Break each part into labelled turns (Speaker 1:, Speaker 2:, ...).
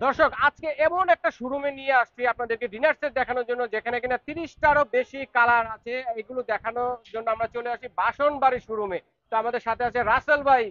Speaker 1: দর্শক আজকে এমন একটা শোরুমে নিয়ে আসছি আপনাদেরকে ডিনার সেট দেখানোর জন্য, যেখানে কিনা 30টারও বেশি কালার আছে। এগুলো দেখানোর জন্য আমরা চলে আসি বাসনবাড়ি শোরুমে। তো আমাদের সাথে আছে রাসেল ভাই।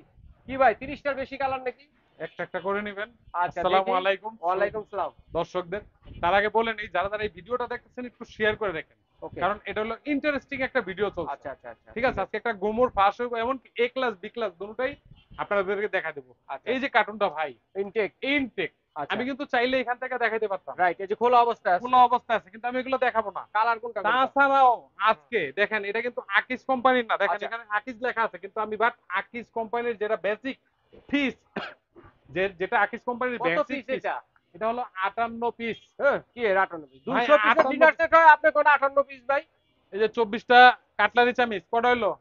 Speaker 1: কি ভাই, 30টার বেশি কালার নাকি?
Speaker 2: একটা একটা করে নেবেন।
Speaker 1: আচ্ছা
Speaker 2: আসসালামু
Speaker 1: দেখি।
Speaker 2: আলাইকুম
Speaker 1: ওয়ালাইকুম সালাম।
Speaker 2: দর্শকদের। তার আগে বলেন, এই যারা যারা এই ভিডিওটা দেখতেছেন একটু শেয়ার করে দেখেন,
Speaker 1: ওকে।
Speaker 2: কারণ এটা হলো ইন্টারেস্টিং একটা ভিডিও চলছে।
Speaker 1: আচ্ছা আচ্ছা আচ্ছা,
Speaker 2: ঠিক
Speaker 1: ঠিক
Speaker 2: আছে,
Speaker 1: আছে।
Speaker 2: আজকে একটা গোমর ফাঁস হইব, এমন এ ক্লাস বি ক্লাস দুটোটাই আপনাদেরকে দেখা দেবো।
Speaker 1: আচ্ছা।
Speaker 2: এই যে কার্টুনটা ভাই,
Speaker 1: ইনটেক।
Speaker 2: ইনটেক,
Speaker 1: আচ্ছা।
Speaker 2: আমি কিন্তু চাইলে এখান থেকে দেখাইতে পারতাম,
Speaker 1: রাইট, এই যে খোলা অবস্থায় আছে।
Speaker 2: খোলা অবস্থা আছে, কিন্তু আমি এগুলো দেখাবো না।
Speaker 1: কালার কোনটা কোনটা?
Speaker 2: তাছাড়াও আজকে দেখেন, এটা কিন্তু আকিজ কোম্পানির না, দেখেন
Speaker 1: আচ্ছা।
Speaker 2: এখানে আকিজ লেখা আছে, কিন্তু আমি বাট আকিজ কোম্পানির যেটা বেসিক পিস, যেটা আকিজ কোম্পানির
Speaker 1: কত
Speaker 2: বেসিক
Speaker 1: পিস
Speaker 2: পিস,
Speaker 1: এটা?
Speaker 2: এটা হলো 58 পিস।
Speaker 1: হ্যাঁ, কি এর 58 পিস?
Speaker 2: ভাই
Speaker 1: 200 পিসের
Speaker 2: 58,
Speaker 1: ডিনার সেট হয়, আপনি কোন 58 পিস ভাই?
Speaker 2: এই যে 24টা কাটলারি চামিচ কটা হইলো,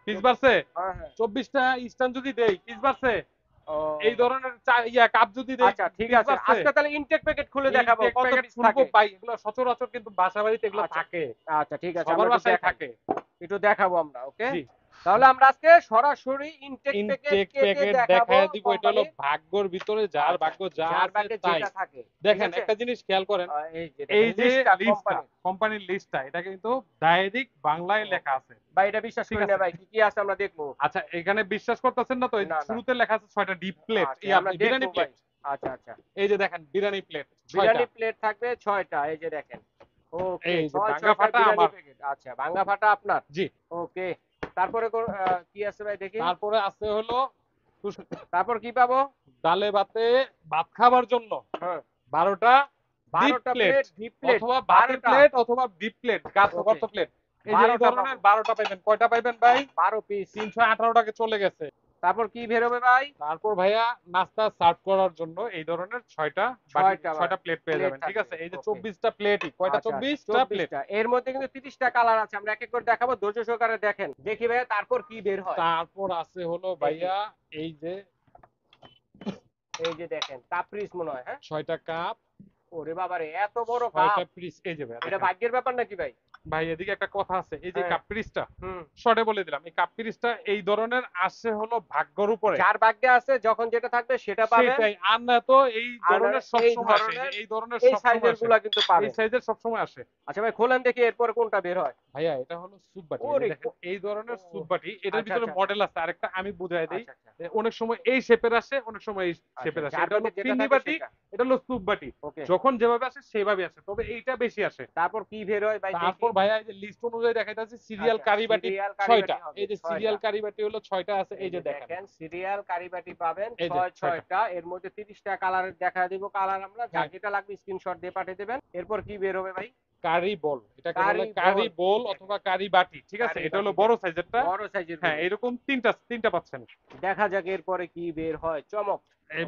Speaker 2: পিস বাড়ছে।
Speaker 1: হ্যাঁ হ্যাঁ।
Speaker 2: 24টা স্ট্যান্ড যদি দেই, পিস বাড়ছে। এই
Speaker 1: ও
Speaker 2: ধরনের কাপ যদি দেই,
Speaker 1: আচ্ছা, ঠিক
Speaker 2: পিস
Speaker 1: আছে।
Speaker 2: বাড়ছে।
Speaker 1: আজকে তাহলে ইনটেক প্যাকেট খুলে
Speaker 2: এই
Speaker 1: দেখাবো
Speaker 2: টেক
Speaker 1: কত
Speaker 2: প্যাকেট
Speaker 1: পিস
Speaker 2: খুলবো
Speaker 1: থাকে।
Speaker 2: ভাই, এগুলো সচরাচর কিন্তু বাসা বাড়িতে এগুলো
Speaker 1: আচ্ছা
Speaker 2: থাকে,
Speaker 1: আচ্ছা, ঠিক আছে,
Speaker 2: সবার
Speaker 1: আমরা একটু
Speaker 2: বাসায়
Speaker 1: দেখাই।
Speaker 2: থাকে।
Speaker 1: একটু দেখাবো আমরা, ওকে।
Speaker 2: জি,
Speaker 1: তাহলে আমরা আজকে সরাসরি ইনটেক প্যাকেট
Speaker 2: ইনটেক
Speaker 1: কেটে
Speaker 2: প্যাকেট
Speaker 1: দেখাবো
Speaker 2: দেখায় দিব। এটা হলো
Speaker 1: কোম্পানির।
Speaker 2: ভাগ্যর ভিতরে, যার
Speaker 1: আচ্ছা,
Speaker 2: ভাগ্য যা
Speaker 1: যার
Speaker 2: আছে
Speaker 1: ব্যাগে
Speaker 2: তাই।
Speaker 1: যেটা থাকে। ঠিক
Speaker 2: দেখেন
Speaker 1: আছে।
Speaker 2: একটা জিনিস খেয়াল করেন,
Speaker 1: এই যে
Speaker 2: এই
Speaker 1: দেখেন
Speaker 2: যে
Speaker 1: লিস্টটা
Speaker 2: লিস্টটা,
Speaker 1: কোম্পানির।
Speaker 2: কোম্পানির লিস্টটা, এটা কিন্তু ডাইরেক্ট বাংলায় লেখা আছে।
Speaker 1: ভাই এটা বিশ্বাস
Speaker 2: ঠিক
Speaker 1: করি না
Speaker 2: আছে,
Speaker 1: ভাই, কি কি আছে আমরা দেখবো।
Speaker 2: আচ্ছা এখানে বিশ্বাস করতেছেন না তো, এই যে
Speaker 1: না না।
Speaker 2: শুরুতে লেখা আছে 6টা ডিপ প্লেট,
Speaker 1: আচ্ছা,
Speaker 2: এই
Speaker 1: আমরা
Speaker 2: আপনি
Speaker 1: দেখবো
Speaker 2: বিরিয়ানি
Speaker 1: ভাই।
Speaker 2: প্লেট।
Speaker 1: আচ্ছা আচ্ছা।
Speaker 2: এই যে দেখেন বিরিয়ানি প্লেট 6টা।
Speaker 1: বিরিয়ানি প্লেট থাকবে 6টা, এই যে দেখেন। ওকে,
Speaker 2: এই যে
Speaker 1: 6
Speaker 2: ভাঙা
Speaker 1: 6টা
Speaker 2: ফাটা
Speaker 1: বিরিয়ানি
Speaker 2: আমার।
Speaker 1: প্যাকেট। আচ্ছা, ভাঙা ফাটা আপনার।
Speaker 2: জি।
Speaker 1: ওকে। তারপরে কি আছে ভাই দেখি।
Speaker 2: তারপরে আছে হলো
Speaker 1: তারপর কি পাবো?
Speaker 2: ডালে ভাতে ভাত খাবার জন্য
Speaker 1: হ্যাঁ।
Speaker 2: 12টা ডিপ
Speaker 1: 12টা
Speaker 2: প্লেট,
Speaker 1: প্লেট, ডিপ প্লেট
Speaker 2: অথবা ভাতের
Speaker 1: 12টা।
Speaker 2: প্লেট অথবা ডিপ প্লেট,
Speaker 1: ওকে,
Speaker 2: কত প্লেট। এই যে এই
Speaker 1: 12টা
Speaker 2: ধরনের
Speaker 1: পাবো।
Speaker 2: 12টা পাইবেন। কয়টা পাইবেন ভাই?
Speaker 1: 12 পিস।
Speaker 2: 318 টাকা চলে গেছে।
Speaker 1: তারপর কি বের হবে ভাই?
Speaker 2: তারপর ভাইয়া নাস্তা সার্ভ করার জন্য এই ধরনের 6টা বাটি,
Speaker 1: 6টা
Speaker 2: 6টা প্লেট পেয়ে
Speaker 1: প্লেট
Speaker 2: যাবেন। ঠিক
Speaker 1: থাকবে।
Speaker 2: আছে, এই যে
Speaker 1: ওকে।
Speaker 2: 24টা প্লেটই, কয়টা?
Speaker 1: আচ্ছা আচ্ছা,
Speaker 2: 24টা প্লেট।
Speaker 1: 24টা। এর মধ্যে কিন্তু 30টা কালার আছে, আমরা এক এক করে দেখাবো, ধৈর্য সহকারে দেখেন। দেখি ভাইয়া তারপর কি বের হয়।
Speaker 2: তারপর আছে হলো
Speaker 1: দেখি।
Speaker 2: ভাইয়া, এই যে
Speaker 1: এই যে দেখেন, কাপ্রিস মনে হয়, হ্যাঁ।
Speaker 2: 6টা কাপ,
Speaker 1: ওরে বাবারে, এত বড়
Speaker 2: 6টা
Speaker 1: কাপ!
Speaker 2: পিস। এই যে ভাইয়া
Speaker 1: এটা
Speaker 2: দেখেন
Speaker 1: ভাগ্যের ব্যাপার নাকি ভাই?
Speaker 2: ভাই, এদিকে একটা কথা আছে, এই যে
Speaker 1: হ্যাঁ।
Speaker 2: কাপ পিরিচটা
Speaker 1: হুম।
Speaker 2: শর্টে বলে দিলাম, এই কাপ পিরিচটা এই ধরনের আসে হলো ভাগ্যর উপরে।
Speaker 1: যার ভাগ্যে আছে যখন যেটা থাকবে সেটা পাবেন।
Speaker 2: সেটাই, আর না তো এই
Speaker 1: আর
Speaker 2: ধরনের
Speaker 1: এই
Speaker 2: সবসময় আসে, এই যে
Speaker 1: ধরনের
Speaker 2: এই ধরনের
Speaker 1: এই
Speaker 2: সবসময়
Speaker 1: সাইজের
Speaker 2: আসে,
Speaker 1: গুলা কিন্তু
Speaker 2: এই
Speaker 1: পাবেন।
Speaker 2: সাইজের সবসময় আসে।
Speaker 1: আচ্ছা ভাই, খোলেন দেখি এরপর কোনটা বের হয়।
Speaker 2: ভাইয়া এটা হলো স্যুপ বাটি, এই যে
Speaker 1: ওরে
Speaker 2: দেখেন এই
Speaker 1: ও,
Speaker 2: ধরনের স্যুপ বাটি, এটার
Speaker 1: আচ্ছা
Speaker 2: ভিতরে
Speaker 1: আচ্ছা
Speaker 2: মডেল আছে আরেকটা, আমি বুঝাই দেই।
Speaker 1: আচ্ছা আচ্ছা
Speaker 2: অনেক সময় এই শেপের আসে, অনেক সময় এই
Speaker 1: আচ্ছা,
Speaker 2: শেপের আসে।
Speaker 1: যার
Speaker 2: এটা হলো
Speaker 1: ভাগ্যে যেটা
Speaker 2: ফিন্নি
Speaker 1: থাকে
Speaker 2: বাটি,
Speaker 1: সেটা।
Speaker 2: এটা হলো স্যুপ বাটি।
Speaker 1: ওকে।
Speaker 2: যখন যেভাবে আসে সেভাবে আসে, তবে এইটা বেশি আসে।
Speaker 1: তারপর কি বের হয় ভাই দেখি।
Speaker 2: তারপর ভাইয়া এই যে লিস্ট অনুযায়ী দেখাইতেছে, সিরিয়াল
Speaker 1: আচ্ছা,
Speaker 2: কারি বাটি
Speaker 1: সিরিয়াল কারি
Speaker 2: 6টা।
Speaker 1: বাটি হবে
Speaker 2: এই যে
Speaker 1: 6টা।
Speaker 2: সিরিয়াল কারি বাটি হলো 6টা আছে,
Speaker 1: এই
Speaker 2: এই যে
Speaker 1: যে
Speaker 2: দেখেন,
Speaker 1: দেখেন, সিরিয়াল কারি বাটি পাবেন
Speaker 2: এই যে
Speaker 1: 6
Speaker 2: 6টা।
Speaker 1: 6টা। এর মধ্যে 30টা কালার দেখা দিব। কালার আমরা যার
Speaker 2: হ্যাঁ,
Speaker 1: যেটা লাগবে স্ক্রিনশট দিয়ে পাঠিয়ে দেবেন। এরপর কি বের হবে ভাই?
Speaker 2: কারি বল, এটাকে বলে
Speaker 1: কারি
Speaker 2: কারি
Speaker 1: বল।
Speaker 2: বল
Speaker 1: দেখেন,
Speaker 2: অথবা কারি বাটি। ঠিক আছে,
Speaker 1: কারি
Speaker 2: এটা হলো
Speaker 1: বাটি
Speaker 2: বড়
Speaker 1: দেখেন,
Speaker 2: সাইজেরটা।
Speaker 1: বড় সাইজের
Speaker 2: হ্যাঁ,
Speaker 1: গুলো।
Speaker 2: এরকম তিনটা তিনটা পাচ্ছেন।
Speaker 1: দেখা যাক এরপরে কি বের হয়, চমক।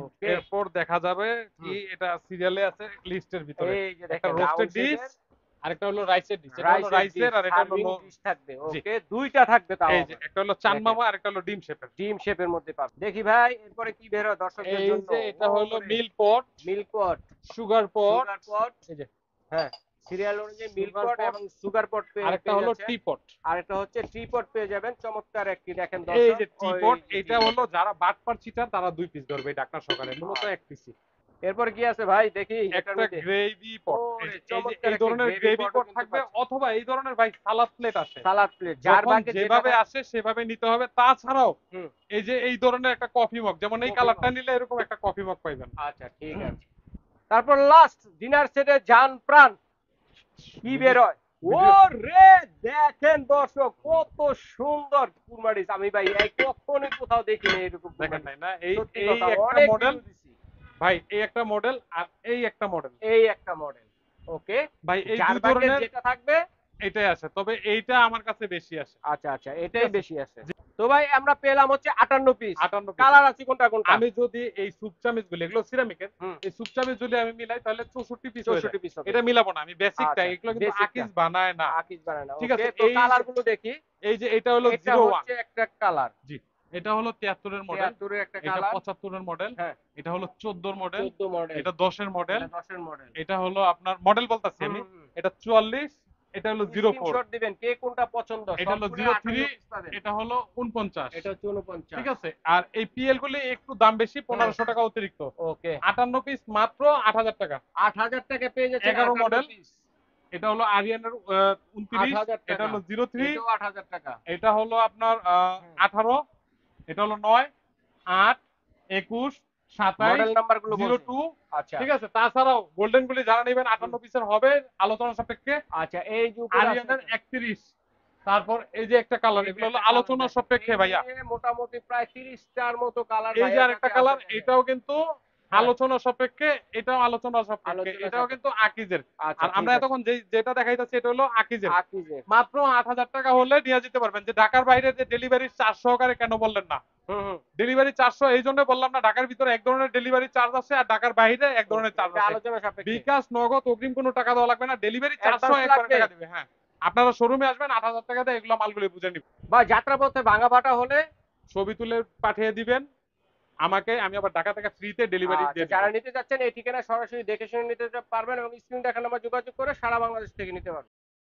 Speaker 1: ওকে।
Speaker 2: এরপর দেখা যাবে কি,
Speaker 1: হুম।
Speaker 2: এটা সিরিয়ালে আছে লিস্টের ভিতরে।
Speaker 1: এই যে
Speaker 2: একটা
Speaker 1: দেখেন,
Speaker 2: রোস্টেড
Speaker 1: রাউন্ড
Speaker 2: ডিশ,
Speaker 1: শেপের
Speaker 2: আরেকটা হলো রাইসের ডিশ। এটা হলো
Speaker 1: রাইসের ডিশ,
Speaker 2: রাইসের, আর এটা হলো
Speaker 1: সার্ভিং ডিশ থাকবে।
Speaker 2: জি।
Speaker 1: ওকে, দুইটা থাকবে তাও
Speaker 2: এই যে
Speaker 1: আবার।
Speaker 2: একটা হলো চান
Speaker 1: দেখেন,
Speaker 2: মামা, আর একটা হলো ডিম শেপের।
Speaker 1: ডিম শেপের মধ্যে পাবে। দেখি ভাই এরপরে কি বের হয় দর্শকদের
Speaker 2: এই
Speaker 1: জন্য।
Speaker 2: যে এটা হলো
Speaker 1: ওরে,
Speaker 2: মিল্ক পট,
Speaker 1: মিল্ক পট,
Speaker 2: সুগার পট।
Speaker 1: সুগার পট।
Speaker 2: এই যে
Speaker 1: হ্যাঁ, সিরিয়াল অনুযায়ী মিল্ক
Speaker 2: সুগার
Speaker 1: পট
Speaker 2: পট,
Speaker 1: এবং সুগার পট
Speaker 2: আরেকটা
Speaker 1: পেয়ে
Speaker 2: হলো
Speaker 1: যাচ্ছেন।
Speaker 2: টি পট।
Speaker 1: আর একটা হচ্ছে ট্রি পট পেয়ে যাবেন, চমৎকার একটি দেখেন
Speaker 2: এই
Speaker 1: দর্শক।
Speaker 2: যে টি
Speaker 1: ওই
Speaker 2: পট,
Speaker 1: যে টি
Speaker 2: এটা হলো
Speaker 1: পটের।
Speaker 2: যারা বাটপার চিটার তারা 2 পিস ধরবে, এই ডাকনা সকালে মূলত
Speaker 1: আচ্ছা,
Speaker 2: এক পিসই।
Speaker 1: এরপরে কি আছে ভাই দেখি এটার
Speaker 2: একটা
Speaker 1: মধ্যে।
Speaker 2: গ্রেভি পট, এই
Speaker 1: ওরে,
Speaker 2: যে এই যে
Speaker 1: চমৎকার
Speaker 2: এই
Speaker 1: একটি
Speaker 2: ধরনের
Speaker 1: গ্রেভি
Speaker 2: গ্রেভি
Speaker 1: পটও
Speaker 2: পট
Speaker 1: কিন্তু
Speaker 2: থাকবে,
Speaker 1: পাচ্ছেন।
Speaker 2: অথবা এই ধরনের ভাই সালাদ প্লেট আসে,
Speaker 1: সালাদ প্লেট, যার
Speaker 2: যখন
Speaker 1: ভাগে যেটা
Speaker 2: যেভাবে
Speaker 1: থাকে।
Speaker 2: আসে সেভাবে নিতে হবে। তাছাড়াও
Speaker 1: হুম।
Speaker 2: এই যে এই ধরনের একটা কফি মগ, যেমন এই
Speaker 1: কফি
Speaker 2: কালারটা
Speaker 1: মগ।
Speaker 2: নিলে এরকম একটা কফি মগ পাইবেন।
Speaker 1: আচ্ছা, ঠিক আছে। তারপর লাস্ট ডিনার সেটে জান প্রাণ কি বের
Speaker 2: ভিডিও
Speaker 1: হয়। ও
Speaker 2: ভিডিও
Speaker 1: রে, দেখেন দর্শক কত সুন্দর কুরমাডিস। আমি ভাই এই কখনোই কোথাও দেখিনি এরকম
Speaker 2: দেখেন
Speaker 1: কুরমাডিস।
Speaker 2: নাই না, এই
Speaker 1: সত্যি
Speaker 2: এই
Speaker 1: কথা,
Speaker 2: একটা
Speaker 1: অনেক
Speaker 2: মডেল
Speaker 1: ভিডিও দিছি।
Speaker 2: ভাই, এই একটা মডেল আর এই একটা মডেল
Speaker 1: এই একটা মডেল। ওকে।
Speaker 2: ভাই, এই
Speaker 1: যার
Speaker 2: দুই
Speaker 1: ভাগে
Speaker 2: ধরনের
Speaker 1: যেটা থাকবে।
Speaker 2: এটাই আসে, তবে এইটা আমার কাছে বেশি আসে।
Speaker 1: আচ্ছা আচ্ছা,
Speaker 2: ঠিক
Speaker 1: এটাই
Speaker 2: আছে,
Speaker 1: বেশি আছে। তো ভাই আমরা পেলাম হচ্ছে 58 পিস।
Speaker 2: 58 পিস।
Speaker 1: কালার আছে কোনটা কোনটা?
Speaker 2: আমি যদি এই সুপ চামিচ গুলো, এগুলো সিরামিকের,
Speaker 1: হুম।
Speaker 2: এই সুপ চামিচ যদি আমি মিলাই তাহলে 64 পিস হয়ে যায়।
Speaker 1: 64 পিস হবে।
Speaker 2: এটা মিলাবো না, আমি বেসিকটা,
Speaker 1: আচ্ছা,
Speaker 2: এগুলো কিন্তু
Speaker 1: বেসিকটা
Speaker 2: আকিজ বানায় না।
Speaker 1: আকিস বানায় না।
Speaker 2: ঠিক
Speaker 1: ওকে,
Speaker 2: আছে,
Speaker 1: তো
Speaker 2: এই
Speaker 1: কালার গুলো দেখি।
Speaker 2: এই যে এটা হলো
Speaker 1: এটা
Speaker 2: 01।
Speaker 1: হচ্ছে একটা কালার।
Speaker 2: জি, এটা হলো 73 এর মডেল,
Speaker 1: 73 এর একটা
Speaker 2: এটা
Speaker 1: কালার।
Speaker 2: 75 এর মডেল,
Speaker 1: হ্যাঁ।
Speaker 2: এটা হলো 14 এর মডেল,
Speaker 1: 14 মডেল।
Speaker 2: এটা 10 এর মডেল,
Speaker 1: এটা 10 এর মডেল।
Speaker 2: এটা হলো আপনার মডেল বলতাছি
Speaker 1: হুম
Speaker 2: আমি,
Speaker 1: হুম হুম।
Speaker 2: এটা 44, এটা হলো 04,
Speaker 1: স্ক্রিনশট দিবেন কে কোনটা পছন্দ।
Speaker 2: এটা হলো
Speaker 1: সবগুলো
Speaker 2: 03,
Speaker 1: 58 পিস পাবেন।
Speaker 2: এটা হলো 49,
Speaker 1: এটা হচ্ছে 49।
Speaker 2: ঠিক আছে। আর এই পিএল গুলি একটু দাম বেশি, 1500 টাকা অতিরিক্ত।
Speaker 1: ওকে,
Speaker 2: 58 পিস মাত্র 8000 টাকা।
Speaker 1: 8000 টাকা পেয়ে যাচ্ছেন
Speaker 2: 11
Speaker 1: 58
Speaker 2: মডেল।
Speaker 1: পিস।
Speaker 2: এটা হলো আরিয়ানের 29,
Speaker 1: 8000
Speaker 2: এটা
Speaker 1: টাকা।
Speaker 2: হলো 03,
Speaker 1: এটাও 8000 টাকা।
Speaker 2: এটা হলো আপনার 18, এটা হলো 9, 8, 21, 27,
Speaker 1: মডেল নাম্বার গুলো বলছি।
Speaker 2: 02,
Speaker 1: আচ্ছা
Speaker 2: ঠিক আছে। তাছাড়াও গোল্ডেন গুলি যারা নেবেন 58 পিসের হবে আলোচনা সাপেক্ষে।
Speaker 1: আচ্ছা, এই যে উপরে আছে
Speaker 2: আরিয়ানের
Speaker 1: একটা।
Speaker 2: 31, তারপর এই যে একটা কালার,
Speaker 1: এই যে
Speaker 2: এগুলো হলো
Speaker 1: একটা কালার
Speaker 2: আলোচনা
Speaker 1: দেখেন।
Speaker 2: সাপেক্ষে
Speaker 1: এই
Speaker 2: ভাইয়া।
Speaker 1: নিয়ে মোটামুটি প্রায় 30 টার মতো কালার
Speaker 2: এই যে
Speaker 1: ভাইয়ের
Speaker 2: আরেকটা
Speaker 1: কাছে
Speaker 2: কালার,
Speaker 1: আছে দেখেন।
Speaker 2: এটাও কিন্তু
Speaker 1: হ্যাঁ,
Speaker 2: আলোচনা সাপেক্ষে, এটাও আলোচনা সাপেক্ষে,
Speaker 1: আলোচনা
Speaker 2: এটাও
Speaker 1: সাপেক্ষে।
Speaker 2: কিন্তু আকিজের।
Speaker 1: আচ্ছা
Speaker 2: আর
Speaker 1: ঠিক
Speaker 2: আমরা
Speaker 1: আছে।
Speaker 2: এতক্ষণ যেটা দেখাইতেছি এটা হলো আকিজের।
Speaker 1: আকিজের।
Speaker 2: মাত্র 8000 টাকা হলে নিয়ে যেতে পারবেন। যে ঢাকার বাইরে যে ডেলিভারি চার্জ সহকারে কেন বললেন না?
Speaker 1: হুম হুম।
Speaker 2: ডেলিভারি 400 এই জন্য বললাম না, ঢাকার ভিতরে এক ধরনের ডেলিভারি চার্জ আছে আর ঢাকার বাইরে এক ধরনের চার্জ
Speaker 1: এটা
Speaker 2: আছে।
Speaker 1: আলোচনা সাপেক্ষে।
Speaker 2: বিকাশ, নগদ, অগ্রিম কোনো টাকা দেওয়া লাগবে না, ডেলিভারি 400
Speaker 1: অ্যাডভান্স
Speaker 2: একবার
Speaker 1: লাগবে।
Speaker 2: টাকা দিবে। হ্যাঁ, আপনারা শোরুমে আসবেন, 8000 টাকা দিয়ে এগুলো মালগুলি বুঝে নিবেন।
Speaker 1: বা যাত্রাপথে ভাঙা ফাটা হলে
Speaker 2: ছবি তুলে পাঠিয়ে দিবেন আমাকে, আমি আবার ঢাকা থেকে ফ্রিতে ডেলিভারি
Speaker 1: আচ্ছা,
Speaker 2: দিয়ে দিব।
Speaker 1: যারা নিতে চাচ্ছেন এই ঠিকানায় সরাসরি দেখে শুনে নিতে পারবেন এবং স্ক্রিন দেখার নাম্বার যোগাযোগ করে সারা বাংলাদেশ থেকে নিতে পারবেন।